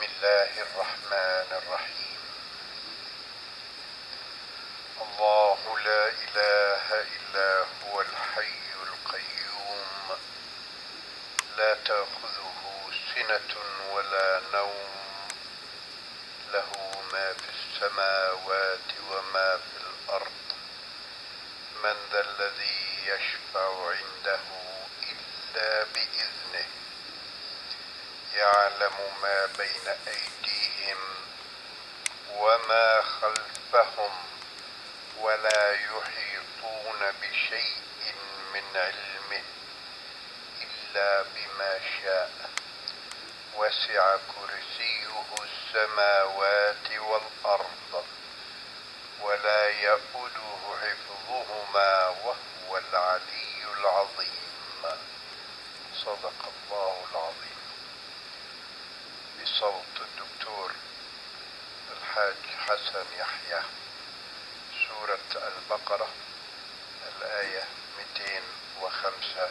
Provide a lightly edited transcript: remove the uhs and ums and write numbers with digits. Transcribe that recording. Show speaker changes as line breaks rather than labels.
بسم الله الرحمن الرحيم. الله لا إله إلا هو الحي القيوم، لا تأخذه سنة ولا نوم، له ما في السماوات وما في الأرض. من ذا الذي يشفع عنده إلا بإذنه، يعلم ما بين أيديهم وما خلفهم، ولا يحيطون بشيء من علمه إلا بما شاء. وسع كرسيه السماوات والأرض، ولا يئوده حفظهما، وهو العلي العظيم. صدق الله العظيم. بصوت الدكتور الحاج حسن يحيى، سورة البقرة، الآية 205.